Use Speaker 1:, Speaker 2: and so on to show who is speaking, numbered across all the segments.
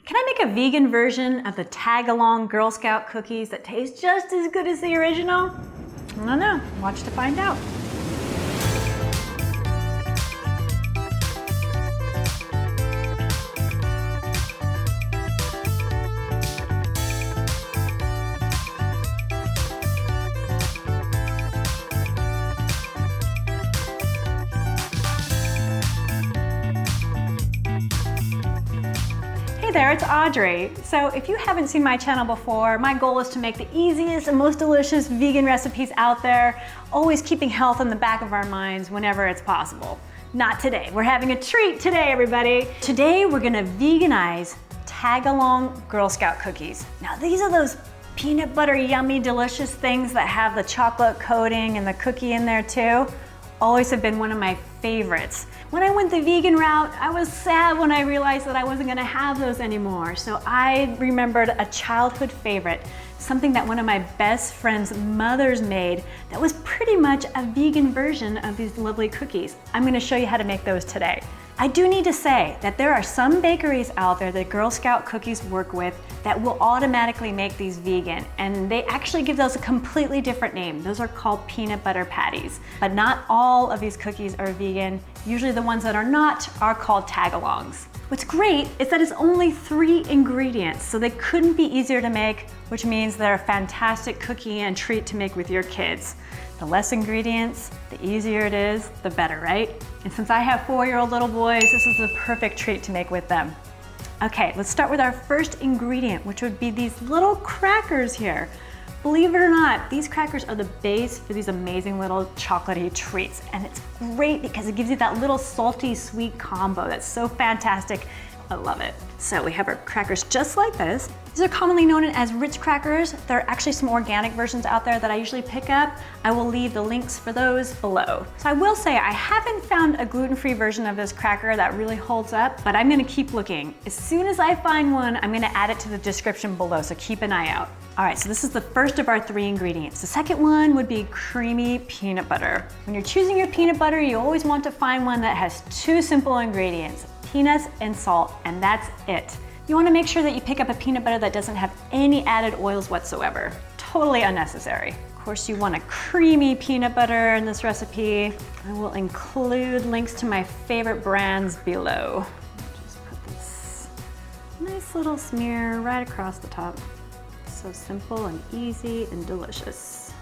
Speaker 1: Can I make a vegan version of the Tagalong Girl Scout cookies that taste just as good as the original? I don't know. Watch to find out. Hey there, it's Audrey. So if you haven't seen my channel before, my goal is to make the easiest and most delicious vegan recipes out there, always keeping health in the back of our minds whenever it's possible. Not today. We're having a treat today, everybody. Today we're gonna veganize Tagalong Girl Scout cookies. Now these are those peanut butter yummy delicious things that have the chocolate coating and the cookie in there too. Always have been one of my favorites. When I went the vegan route, I was sad when I realized that I wasn't gonna have those anymore. So I remembered a childhood favorite, something that one of my best friend's mothers made that was pretty much a vegan version of these lovely cookies. I'm gonna show you how to make those today. I do need to say that there are some bakeries out there that Girl Scout cookies work with that will automatically make these vegan, and they actually give those a completely different name. Those are called peanut butter patties. But not all of these cookies are vegan. Usually the ones that are not are called Tagalongs. What's great is that it's only 3 ingredients, so they couldn't be easier to make, which means they're a fantastic cookie and treat to make with your kids. The less ingredients, the easier it is, the better, right? And since I have 4-year-old little boys, this is the perfect treat to make with them. Okay, let's start with our first ingredient, which would be these little crackers here. Believe it or not, these crackers are the base for these amazing little chocolatey treats. And it's great because it gives you that little salty sweet combo that's so fantastic. I love it. So we have our crackers just like this. These are commonly known as Ritz crackers. There are actually some organic versions out there that I usually pick up. I will leave the links for those below. So I will say I haven't found a gluten-free version of this cracker that really holds up, but I'm gonna keep looking. As soon as I find one, I'm gonna add it to the description below, so keep an eye out. All right, so this is the first of our 3 ingredients. The second one would be creamy peanut butter. When you're choosing your peanut butter, you always want to find one that has 2 simple ingredients, peanuts and salt, and that's it. You wanna make sure that you pick up a peanut butter that doesn't have any added oils whatsoever. Totally unnecessary. Of course, you want a creamy peanut butter in this recipe. I will include links to my favorite brands below. Just put this nice little smear right across the top. So simple and easy and delicious.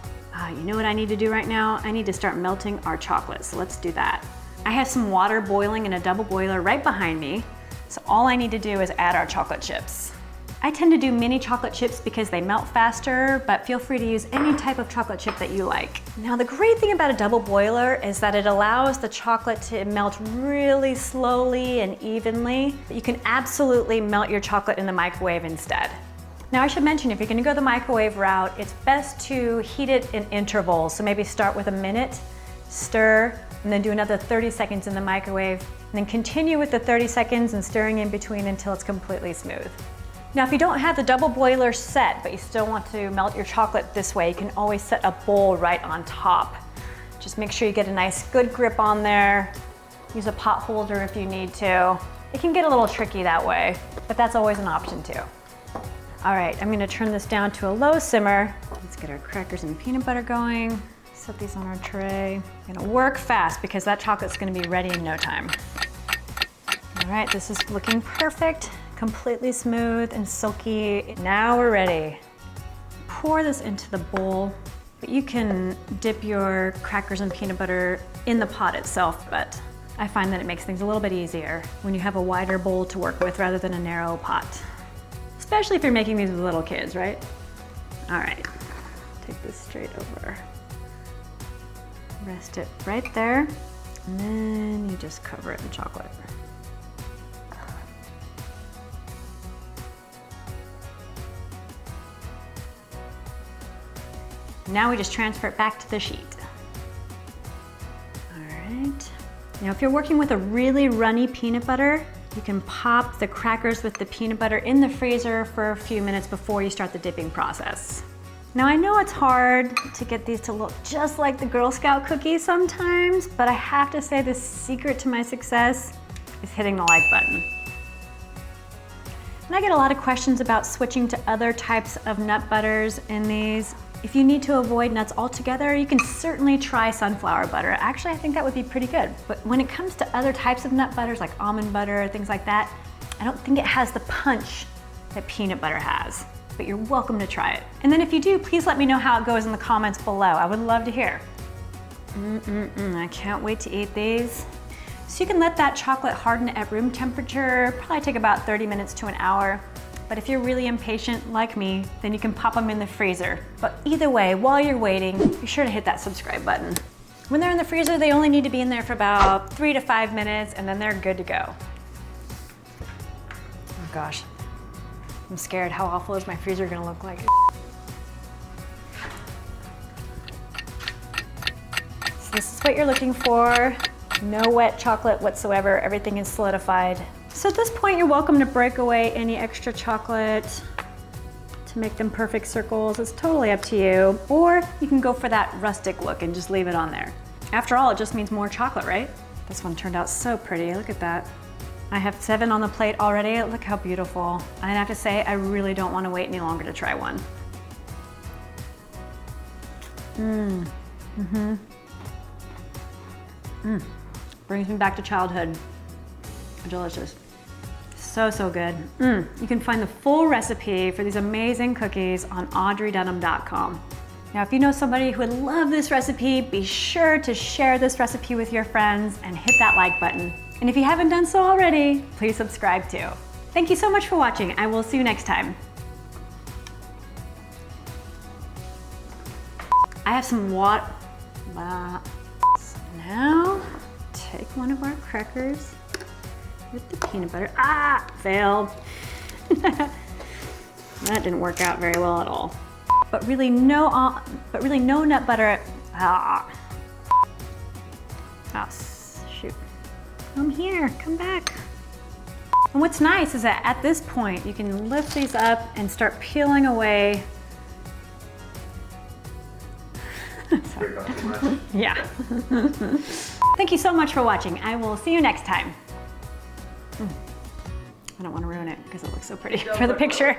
Speaker 1: You know what I need to do right now? I need to start melting our chocolate, so let's do that. I have some water boiling in a double boiler right behind me, so all I need to do is add our chocolate chips. I tend to do mini chocolate chips because they melt faster, but feel free to use any type of chocolate chip that you like. Now the great thing about a double boiler is that it allows the chocolate to melt really slowly and evenly. You can absolutely melt your chocolate in the microwave instead. Now I should mention, if you're gonna go the microwave route, it's best to heat it in intervals. So maybe start with a minute, stir, and then do another 30 seconds in the microwave, and then continue with the 30 seconds and stirring in between until it's completely smooth. Now if you don't have the double boiler set, but you still want to melt your chocolate this way, you can always set a bowl right on top. Just make sure you get a nice good grip on there. Use a pot holder if you need to. It can get a little tricky that way, but that's always an option too. All right, I'm gonna turn this down to a low simmer. Let's get our crackers and peanut butter going. Set these on our tray. I'm gonna work fast because that chocolate's gonna be ready in no time. All right, this is looking perfect. Completely smooth and silky. Now we're ready. Pour this into the bowl, but you can dip your crackers and peanut butter in the pot itself, but I find that it makes things a little bit easier when you have a wider bowl to work with rather than a narrow pot. Especially if you're making these with little kids, right? All right, take this straight over. Rest it right there, and then you just cover it in chocolate. Now we just transfer it back to the sheet. All right. Now if you're working with a really runny peanut butter, you can pop the crackers with the peanut butter in the freezer for a few minutes before you start the dipping process. Now I know it's hard to get these to look just like the Girl Scout cookies sometimes, but I have to say the secret to my success is hitting the like button. And I get a lot of questions about switching to other types of nut butters in these. If you need to avoid nuts altogether, you can certainly try sunflower butter. Actually, I think that would be pretty good. But when it comes to other types of nut butters like almond butter, things like that, I don't think it has the punch that peanut butter has. But you're welcome to try it. And then if you do, please let me know how it goes in the comments below. I would love to hear. I can't wait to eat these. So you can let that chocolate harden at room temperature, probably take about 30 minutes to an hour. But if you're really impatient like me, then you can pop them in the freezer. But either way, while you're waiting, be sure to hit that subscribe button. When they're in the freezer, they only need to be in there for about 3 to 5 minutes, and then they're good to go. Oh gosh, I'm scared. How awful is my freezer gonna look like? So this is what you're looking for. No wet chocolate whatsoever. Everything is solidified. So at this point, you're welcome to break away any extra chocolate to make them perfect circles. It's totally up to you. Or you can go for that rustic look and just leave it on there. After all, it just means more chocolate, right? This one turned out so pretty. Look at that. I have 7 on the plate already. Look how beautiful. I have to say, I really don't want to wait any longer to try one. Brings me back to childhood. Delicious. So good. You can find the full recipe for these amazing cookies on audreydunham.com. Now, if you know somebody who would love this recipe, be sure to share this recipe with your friends and hit that like button. And if you haven't done so already, please subscribe too. Thank you so much for watching. I will see you next time. I have some water. So now, take one of our crackers with the peanut butter. Failed. That didn't work out very well at all. But really no nut butter. Shoot. Come here, come back. And what's nice is that at this point, you can lift these up and start peeling away. Yeah. Thank you so much for watching. I will see you next time. I don't want to ruin it because it looks so pretty for the picture.